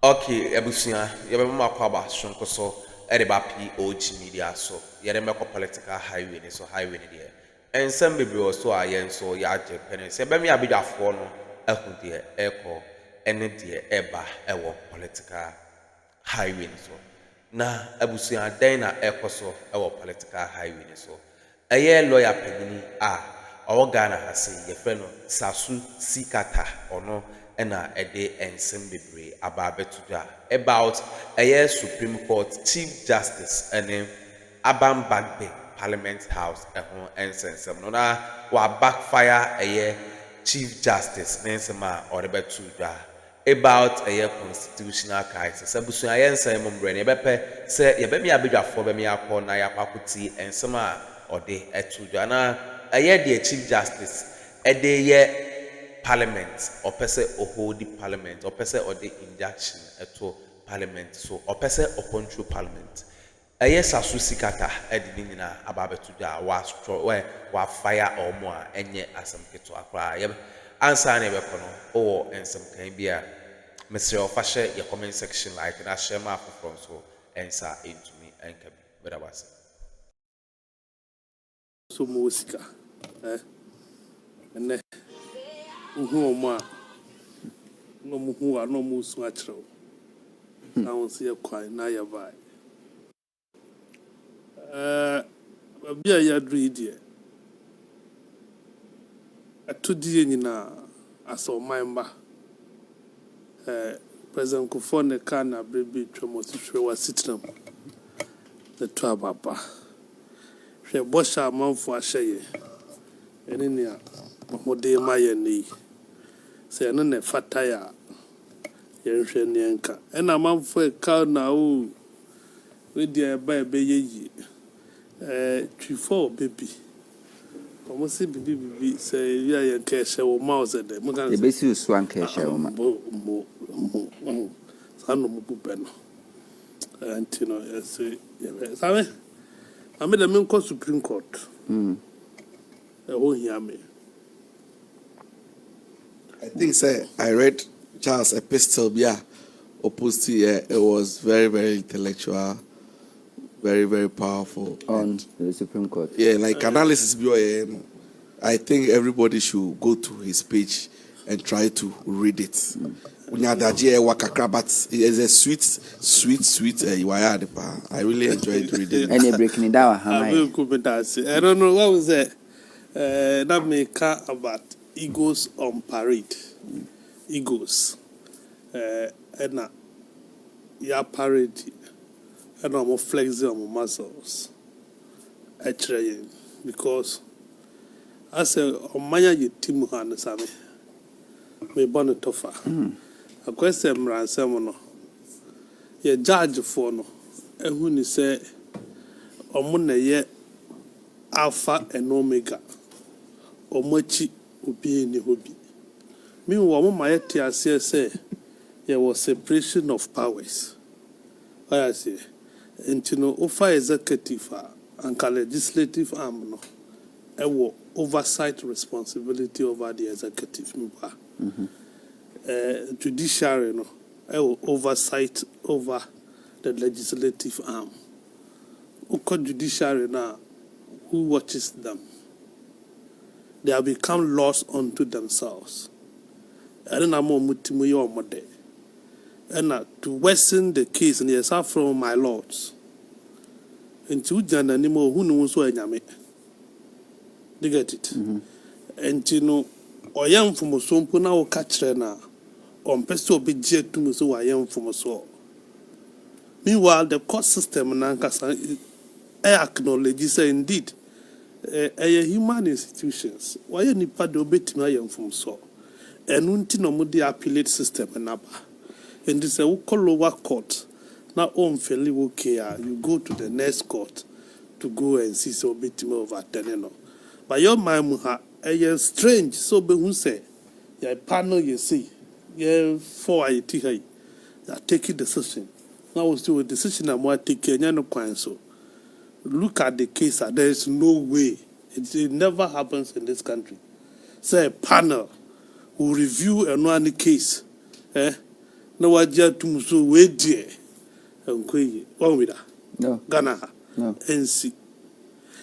Okay, Ebusia, Yabama Kwaba, Shonkoso, Ediba POG Media, so Yademako political highway, so highway there. And some baby also are yen so yaje penny. Say, Bemi Abida Fono, Echo dear, Echo, and dear Eba, Ewo political highway, so. Na Ebusia, Dana Echo so, Ewo political highway, so. A year lawyer penny, our Ghana has say, your friend Sasu Tsikata, or no. Ena ede ensem bebre ababetuda about a Supreme Court Chief Justice ene Abam Bagbe Parliament House ehon ensensem no na wa backfire Chief Justice nensema orebetuda about constitutional crisis abusu ayensan mombre ne bepe se yebemi abedwafo bemi akọ na yakwakuti ensema ode etuda na the Chief Justice ede Parliament or person or hold the Parliament or person or the injunction at Parliament so or person upon through Parliament. A yes, a Tsikata editing about to da was fire or more and yet as some kit to acquire. Answer never kono or and some can be a Mr. Ofasher your comment section like and I share my from so answer into me and can be better was so musica and Mahama no muhu no musu achro na onse kwai na ya bai bia ya dridi atudi nyina aso mamba President Akuffo ne kana brebe twamosihwe wa sitram the twababa hwe bosha manfo ahyeye ene ne a modde maye ni se no ne fataya yenhwe ne nka ena manfo ka na o we dia ba be yeyi twifo baby como se bibi se ya yen ka hye wo mouse de mo kan e besi usu an ka hye wo ma sanu mu bubeno antino ese sabe ame de men ko Supreme Court I think I read Charles' epistle, opposed to it was very, very intellectual, very, very powerful. On the Supreme Court. Yeah, like analysis, I think everybody should go to his page and try to read it. But it's a sweet I really enjoyed reading it. And you're breaking it down. I don't know what was that. That may care about egos on parade. Egos. And ya parade. And I'm more flexing on my muscles. Actually, because I say, on my team, Hanasami, me bonnet tofa. A question ransom. Ye judge for no. And when you say, on ye Alpha and Omega. Omochi obi ni hobi. Meanwhile, my tia say there was separation of powers. I say, and you know, over executive and legislative arm no, a oversight responsibility over the executive. Judiciary no, a oversight over the legislative arm. Uko judiciary now, who watches them? They have become laws unto themselves. And to worsen the case, and yes, from my lords. And to Jan anymore who knows where Yame. They get it. And you know, I am from a sompuna or catcher on pesto be jet to me, so I am from a soul. Meanwhile, the court system and Ankasa acknowledges indeed. Human institutions. Why any part of it from so? And until no more appellate system and up. And this a lower court. Now on fairly okay. You go to the next court to go and see so bit over teneno. But your mind strange so be who say ya panel you see. Yeah, for I take taking decision. Now was do a decision I'm what take no coin so. Look at the case. There is no way. It never happens in this country. Say a panel will review a one case. na wagye atum so weedie enkoyi one with that No. Ghana No. NC.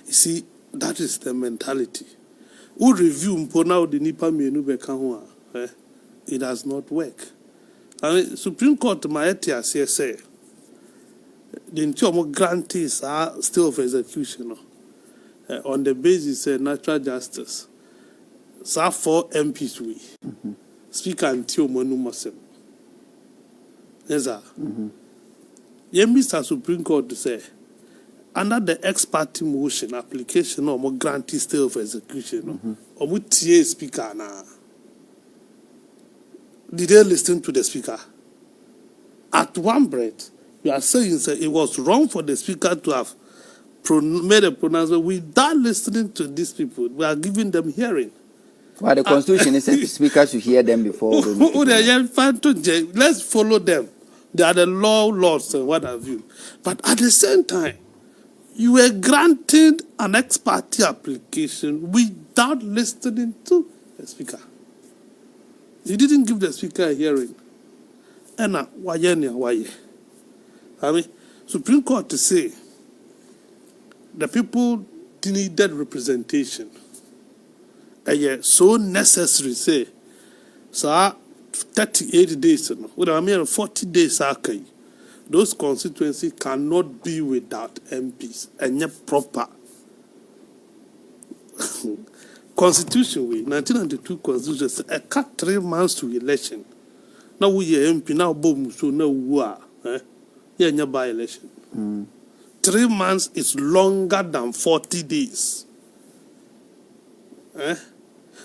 You see, that is the mentality. Who review mpo now the nipa mienu beka ho a it does not work. I mean, Supreme Court my etias say the omo grantees are still of execution on the basis of natural justice. So 4 MPs we speaker until monu masem. Yes, sir. Mr. Supreme Court to say under the ex parte motion application or more grantee stay of execution or more TA speaker na. Did they listen to the speaker? At one breath, you are saying it was wrong for the speaker to have made a pronouncement without listening to these people. We are giving them hearing. Well, the Constitution is the speaker should hear them before. Let's follow them. They are the lords and what have you. But at the same time, you were granted an ex parte application without listening to the speaker. You didn't give the speaker a hearing. And why? I mean, Supreme Court to say the people needed representation. And so necessary say, so 38 days, I mean 40 days, those constituencies cannot be without MPs and yet proper. Constitution, 1992 Constitution says a cut 3 months to election. Now we are MP, now boom, so now we are. Yeah, by election. 3 months is longer than 40 days.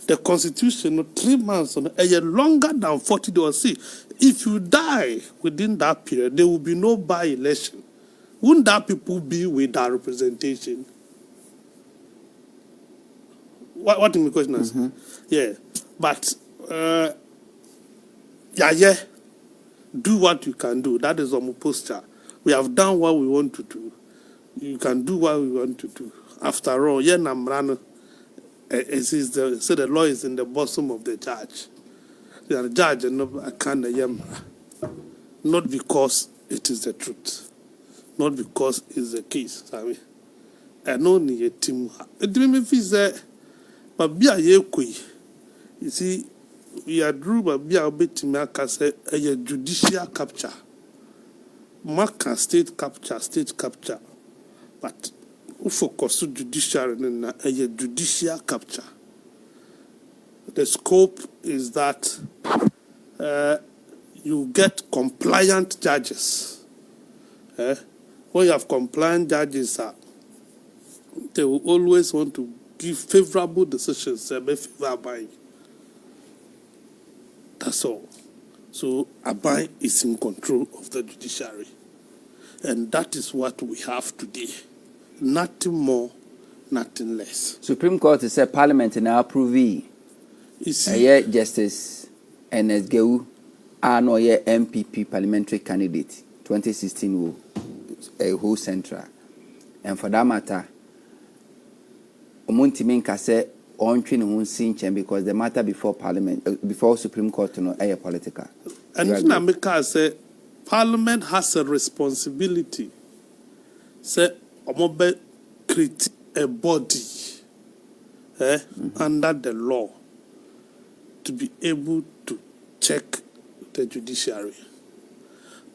The Constitution, 3 months, longer than 40 days. See, if you die within that period, there will be no by-election. Wouldn't that people be with that representation? What in the question is? Yeah, but do what you can do. That is our posture. We have done what we want to do. You can do what we want to do. After all, Namrano. So the law is in the bosom of the judge. The judge and not because it is the truth, not because it's the case. And only a team. It didn't feel but be a you see, we are drew by be a bit to make us a judicial capture. Mark state capture, but who focus on judicial and a judicial capture. The scope is that you get compliant judges. When you have compliant judges, they will always want to give favorable decisions. That's all. So Abai is in control of the judiciary. And that is what we have today. Nothing more, nothing less. Supreme Court said Parliament now approve. You see, Justice NSGU are no MPP parliamentary candidate 2016 a whole central. And for that matter, Omuntiminka said on training because the matter before Parliament, before Supreme Court, political. And Namika said Parliament has a responsibility. Say, Omobe create a body under the law to be able to check the judiciary.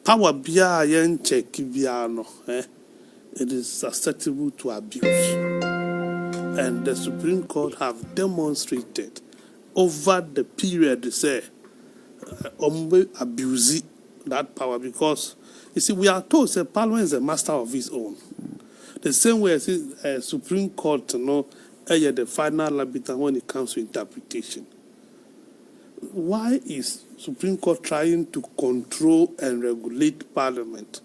Power biya yen check biya no, it is susceptible to abuse. And the Supreme Court have demonstrated over the period they say abuse that power, because you see we are told that Parliament is a master of his own. The same way as Supreme Court, the final arbiter when it comes to interpretation. Why is Supreme Court trying to control and regulate Parliament?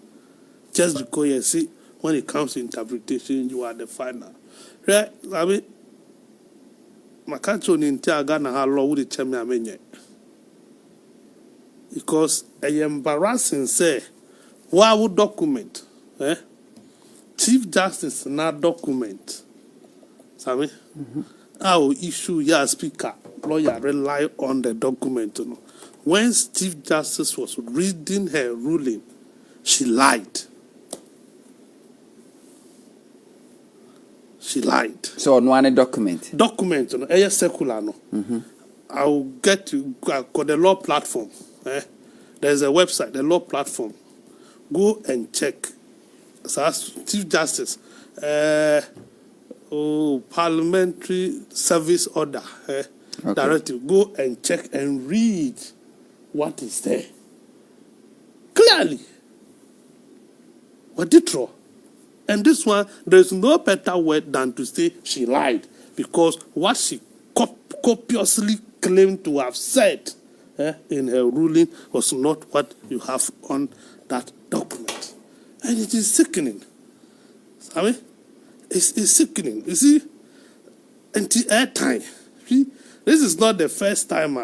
Just because you see when it comes to interpretation, you are the final. Right? I mean, my country in Ghana how law would tell me because I embarrassing say why would document? Chief Justice not document. Sabi? Our issue here speaker lawyer rely on the document when Chief Justice was reading her ruling, she lied. She lied. So no one document. Document no, a circular no. I will get you. I got the law platform. There's a website, the law platform. Go and check. So as Chief Justice, Parliamentary Service Order, Directive. Go and check and read what is there. Clearly. What did throw? And this one, there's no better word than to say she lied, because what she copiously claimed to have said in her ruling was not what you have on that document. And it is sickening. I mean, it's sickening. You see, until airtime. See, this is not the first time.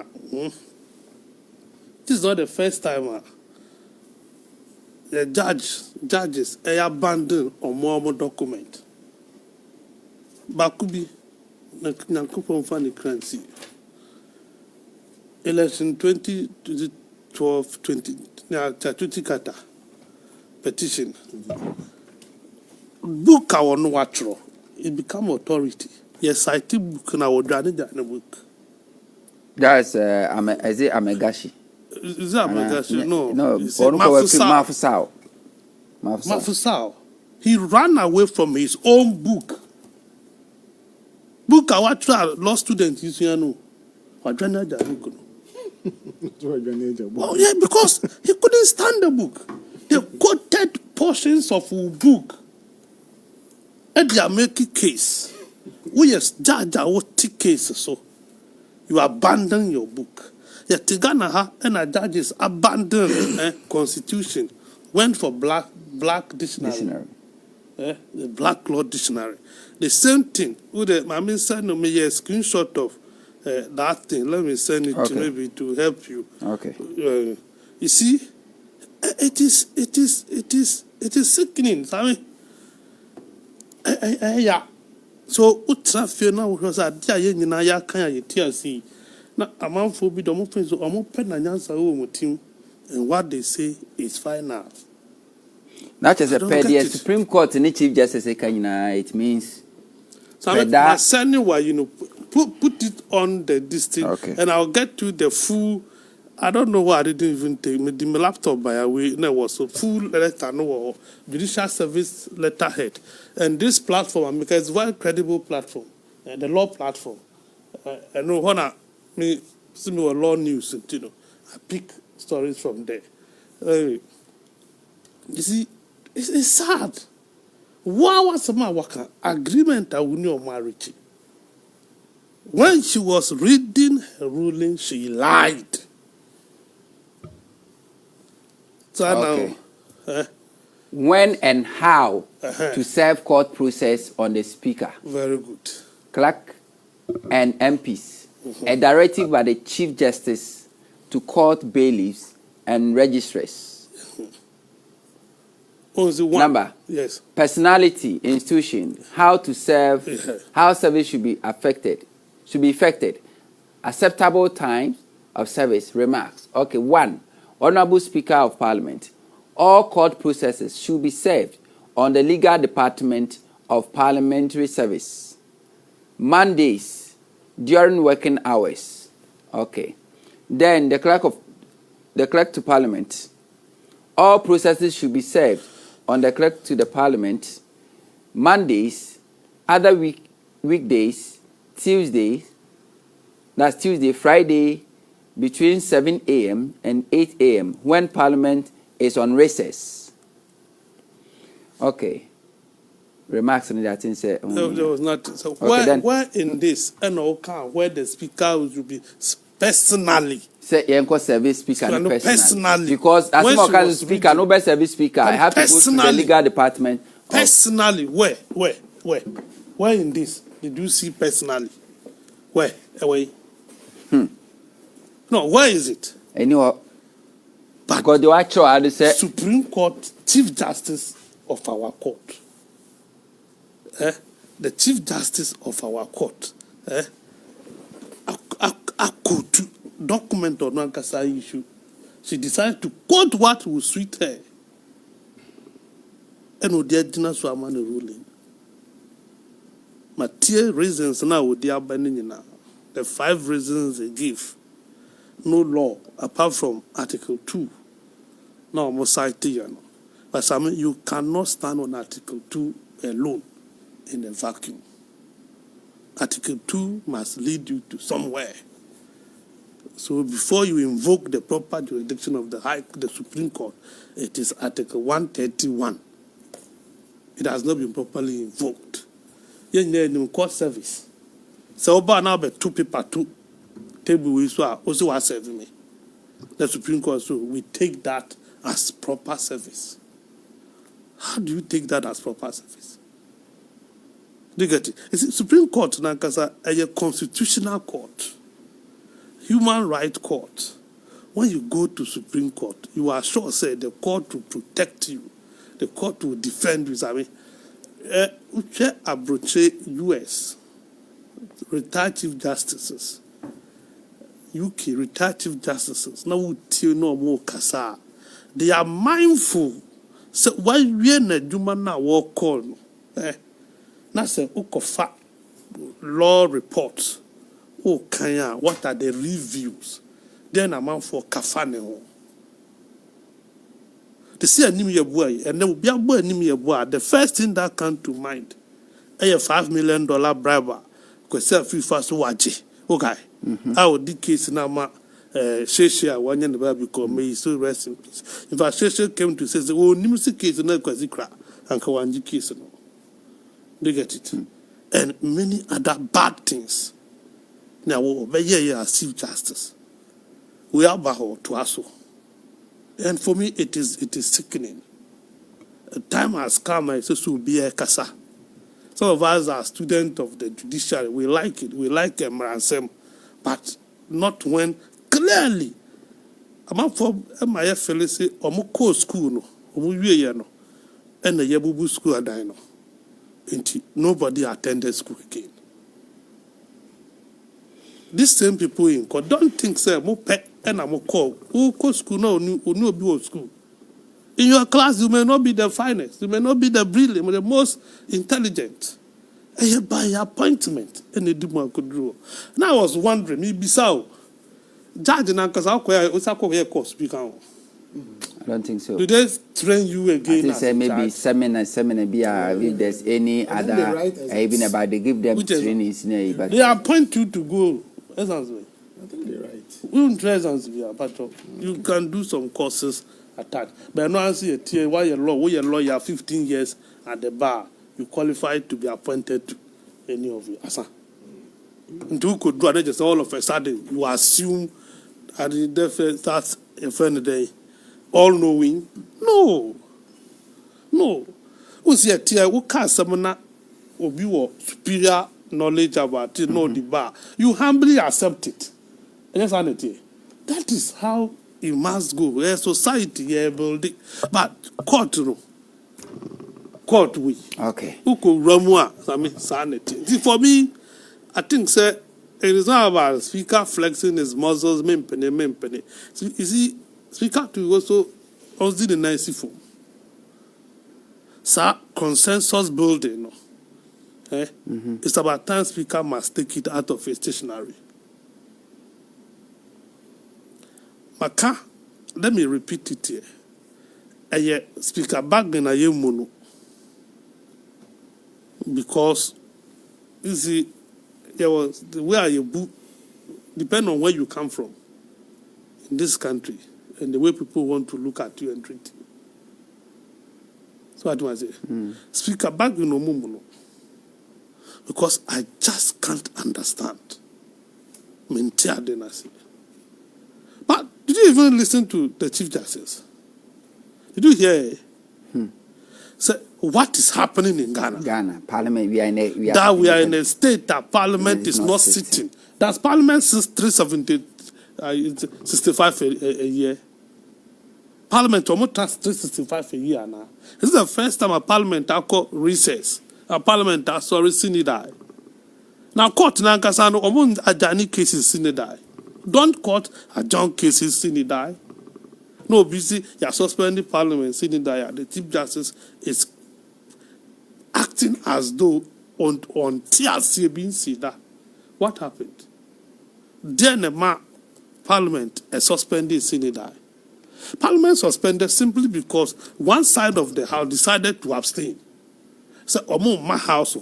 This is not the first time. The judges abandon or more document. Bakubi, Akuffo Mfani Kransi. Election 2012, Tsikata petition. Book our no watro. It become authority. Yes, I think book na wodane the book. That's is it Amegashi? Is that Amegashi? No. Mafusao. He ran away from his own book. Book our law student is here no. Oh yeah, because he couldn't stand the book. They quoted portions of the book. And they are making case. We yes, judge what case so. You abandon your book. Yet Tigana and our judges abandoned constitution. Went for black dictionary. The black law dictionary. The same thing. I mean, send me a screenshot of that thing. Let me send it to maybe to help you. Okay. You see, it is sickening. I mean, yeah. So utra fe na wo so adia ye nyina ya kan ya TRC na amanfo bi do mo fe so omo pe na nyansa wo mutim, and what they say is final. Not as a the Supreme Court and the Chief Justice Kanyina, it means so I'm sending why put it on the district, and I'll get to the full. I don't know why I didn't even take my laptop by a way. No, was a full letter, no judicial service letterhead, and this platform because it's a very credible platform, the law platform. I know when I see me law news, I pick stories from there. You see, it's sad. Why was my worker agreement I will know marriage? When she was reading her ruling, she lied. So when and how to serve court process on the speaker. Very good. Clerk and MPs. A directive by the Chief Justice to court bailiffs and registrars. Number. Yes. Personality, institution, how to serve, how service should be effected. Acceptable times of service. Remarks. Okay, 1. Honorable Speaker of Parliament, all court processes should be served on the legal department of Parliamentary Service. Mondays, during working hours. Okay. Then the clerk to Parliament, all processes should be served on the clerk to the Parliament. Mondays, other weekdays, Tuesday, Friday, between 7 a.m. and 8 a.m. when Parliament is on recess. Okay. Remarks on that thing say. No, there was not. So okay, where in this where the speaker will be personally? Say Yenko service speaker personally. Because as more can speaker, no best service speaker. I have to go to the legal department. Personally, where in this did you see personally? Where away? No, where is it? Anyway, but because the actual I say Supreme Court Chief Justice of our court. The Chief Justice of our court. document or Nankasa issue, she decided to quote what will suit her. And would the dinner swamman ruling. Material reasons now would the abandoning now. The 5 reasons they give. No law apart from Article 2. No more citing. But some you cannot stand on Article 2 alone in a vacuum. Article 2 must lead you to somewhere. So before you invoke the proper jurisdiction of the Supreme Court, it is Article 131. It has not been properly invoked. In court service. So now be 2 people 2 table we also was serving me. The Supreme Court, so we take that as proper service. How do you take that as proper service? Do you get it? It's Supreme Court now because a constitutional court, human rights court. When you go to Supreme Court, you are sure say the court will protect you, the court will defend you. I mean, Abroche US retired chief justices, UK retired chief justices. Now we tell no more kasa. They are mindful. So why we na juma na work call? Na say Akuffo law reports. Oh Kenya, what are the reviews? Then a man for kafane ho. They say anim boy, and then be a boy anim boy. The first thing that comes to mind, a $5 million bribe. Because self fast waji. Okay. I would the case now ma Shesha one year never become may so rest in peace. In fact, Shesha came to say, oh, Nimsi case no kwazikra and Kawanji case no. They get it. And many other bad things. Now we receive justice. We are baho to us. And for me it is sickening. A time has come I say to be a kasa. Some of us are students of the judiciary. We like it. We like Emransem, but not when clearly. I'm up for my FLC or Moko school, no, or no, and the Yabubu school at Dino. Nobody attended school again. These same people in court don't think, say, mo pet and I'm call. Who go school no, no be school. In your class, you may not be the finest, you may not be the brilliant, but the most intelligent. And you by appointment, and they do more could draw. Now I was wondering, maybe so. Judge and because I'll course speak out. I don't think so. Do they train you again? I say maybe seminar be if there's any other even about they give them trainings but they appoint you to go. I think they're right. We don't try to you can do some courses attached. But no answer a tier why your lawyer 15 years at the bar, you qualify to be appointed to any of you. Asa. And who could do it just all of a sudden you assume at the that's a friend day. All knowing? No. Who's here? Who can't summon or superior knowledge about it? No, the bar. You humbly accept it. That is how it must go. Society, building, but court, we. Okay. Who could Ramwa? I mean, sanity. See, for me, I think, sir, it is not about speaker flexing his muscles, mempenny. You see. Speaker to also did the nice form. Sir, consensus building. It's about time speaker must take it out of a stationary. Maka, let me repeat it here. Speaker back in a mono. Because you see, there was the way you book depend on where you come from in this country. And the way people want to look at you and treat you. So what do I say? Speaker back in Omumu. Because I just can't understand. But did you even listen to the Chief Justice? Did you hear? So what is happening in Ghana? Ghana, Parliament, we are in a state that Parliament is not sitting. Does Parliament since 370? 65 a year. Parliament almost 365 a year now. This is the first time a parliament I call recess. A parliament sorry sinidai. Now court na kasano almost ajani cases sinidai. don't court adjourn cases sine die. No, busy, you are suspending Parliament sine die. The Chief Justice is acting as though on TRC being seen that. What happened? Then the Parliament is suspended sine die. Parliament suspended simply because one side of the House decided to abstain. So, my house.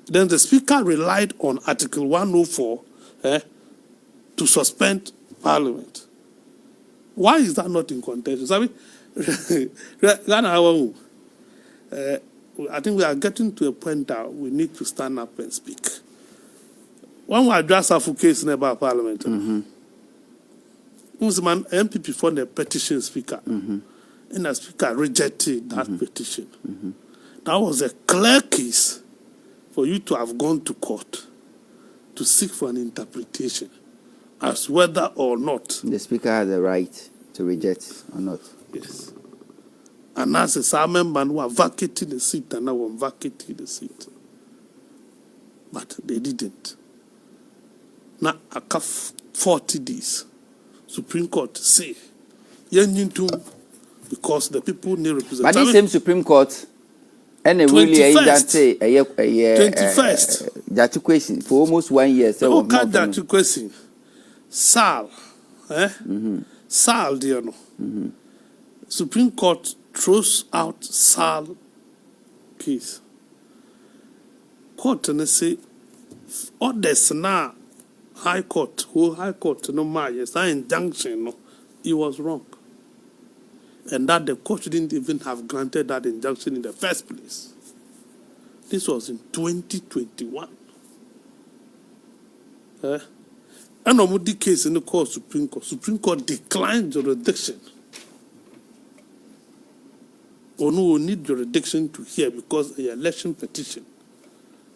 Then the Speaker relied on Article 104 to suspend Parliament. Why is that not in contention? I think we are getting to a point that we need to stand up and speak. When we address our case about Parliament, MPP for the petition speaker, and the speaker rejected that petition. That was a clear case for you to have gone to court to seek for an interpretation as whether or not the speaker has the right to reject or not. Yes. And as a Simon man who are vacating the seat and now I'm vacating the seat. But they didn't. Now, after 40 days, Supreme Court say, because the people need representation. But this same Supreme Court, and it really say 21st. That question for almost 1 year. So that question. Sal, Sal, dear no. Supreme Court throws out Sal case. Court and they say, others now, High Court, no matter, yes, that injunction, no, it was wrong. And that the court didn't even have granted that injunction in the first place. This was in 2021. And on the case in the court, Supreme Court declined jurisdiction. Or no need jurisdiction to hear because an election petition.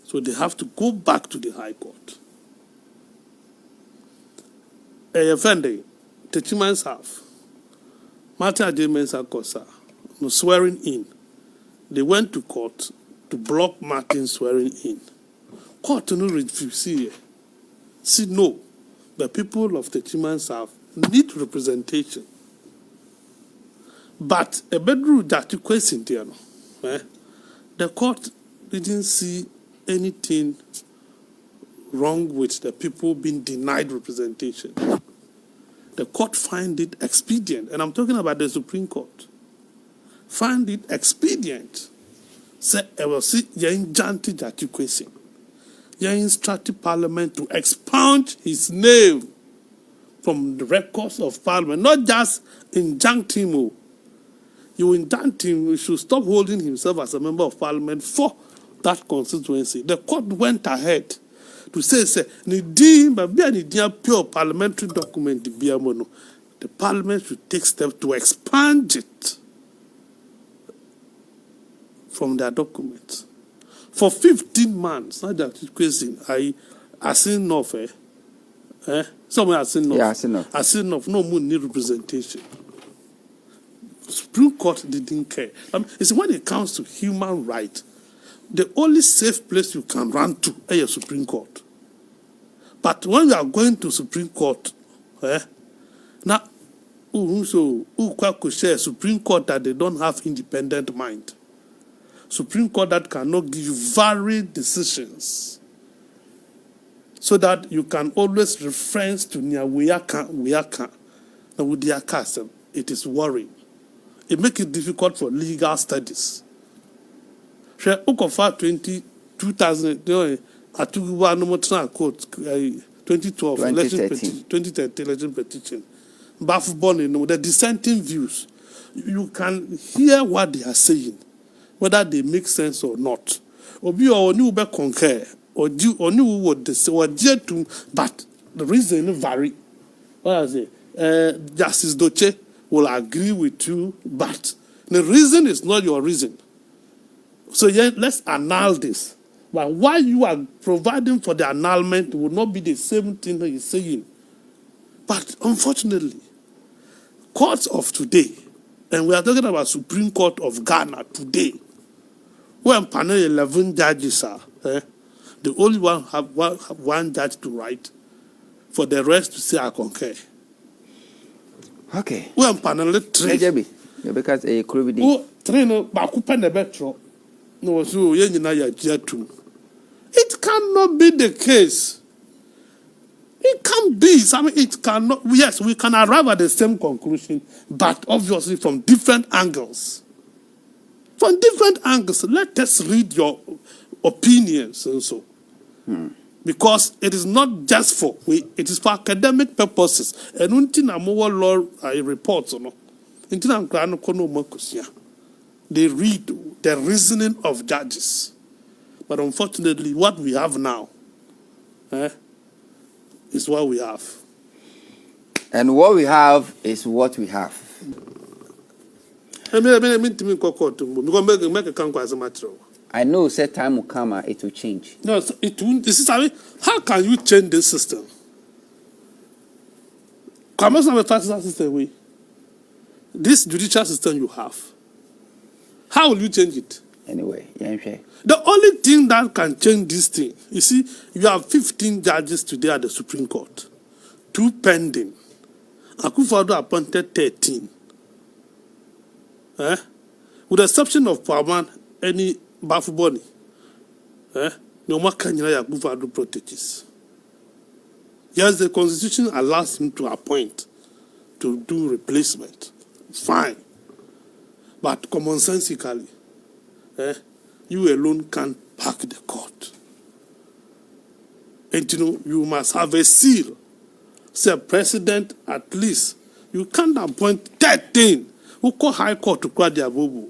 So they have to go back to the High Court. A offender, Techiman's half. Martin Ademensa Kosa, no swearing in. They went to court to block Martin swearing in. Court no refuse. See no. The people of the Chiman South need representation. But a bedroom that you question there, the court didn't see anything wrong with the people being denied representation. The court find it expedient, and I'm talking about the Supreme Court, find it expedient. Say, I will see Yen Janti Jati question. Yen instructed Parliament to expunge his name from the records of Parliament, not just injunct him. You injunct him, he should stop holding himself as a member of Parliament for that constituency. The court went ahead to say, pure parliamentary document, the Parliament should take steps to expunge it from their documents. For 15 months, not that question, I seen enough, Someone has seen enough. Yeah, I seen enough. I seen enough. No more need representation. Supreme Court didn't care. It's when it comes to human rights, the only safe place you can run to is a Supreme Court. But when you are going to Supreme Court, now, could share Supreme Court that they don't have independent mind. Supreme Court that cannot give you varied decisions, so that you can always reference to Nyaweyaka. Now with their custom, it is worrying. It makes it difficult for legal studies. Akuffo 2000, court 2012 2013 election petition. Baffle the dissenting views. You can hear what they are saying, whether they make sense or not. Obi or new be concur or do or new what they say or dare to, but the reason vary. What I say, Justice Doche will agree with you, but the reason is not your reason. So let's annul this. But why you are providing for the annulment will not be the same thing that he's saying. But unfortunately, courts of today, and we are talking about Supreme Court of Ghana today, when panel 11 judges are, the only one have one judge to write for the rest to say I concur. Okay. We am panel three. Because a crew Oh, train bakupa ne betro. No, so yen na ya jatu. It cannot be the case. It can't be. I mean, it cannot. Yes, we can arrive at the same conclusion, but obviously from different angles. From different angles. Let us read your opinions and so. Because it is not just for it is for academic purposes. And until na more law reports or no. Until I'm going to they read the reasoning of judges. But unfortunately, what we have now is what we have. And what we have is what we have. I mean to me, because make a conquest as a matter. I know set time will come and it will change. No, it won't. This is how can you change this system? Come on, some fast system way. This judicial system you have. How will you change it? Anyway, yeah. The only thing that can change this thing, you see, you have 15 judges today at the Supreme Court, 2 pending. Akuffo appointed 13. With the exception of Parliamentary, any Bafuboni, no more can you Akuffo proteges. Yes, the Constitution allows him to appoint, to do replacement. Fine. But commonsensically, you alone can't pack the court. And you must have a seal. Say, President, at least, you can't appoint 13 who call High Court to cry their bobo.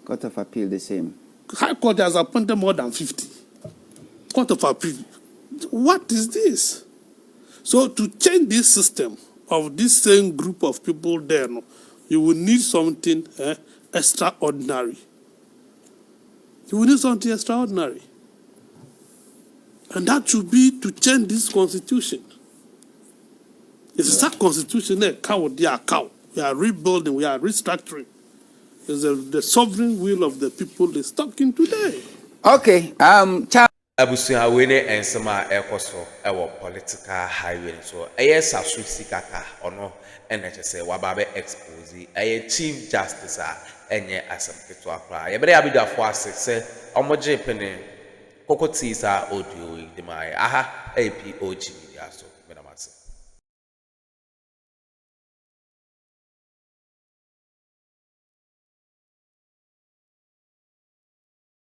Court of Appeal the same. High Court has appointed more than 50. Court of Appeal. What is this? So to change this system of this same group of people there, you will need something extraordinary. You will need something extraordinary. And that should be to change this constitution. It's a constitution, a cow, they are cow. We are rebuilding, we are restructuring. It's the sovereign will of the people is talking today. Okay, Abusua wene ensema ekoso ewo political highway so sasu Tsikata ono enche se wababe expose chief justice enye asempito akra ye bere abidafo ase se omoje pene kokoti sa audio de mai aha POG Media so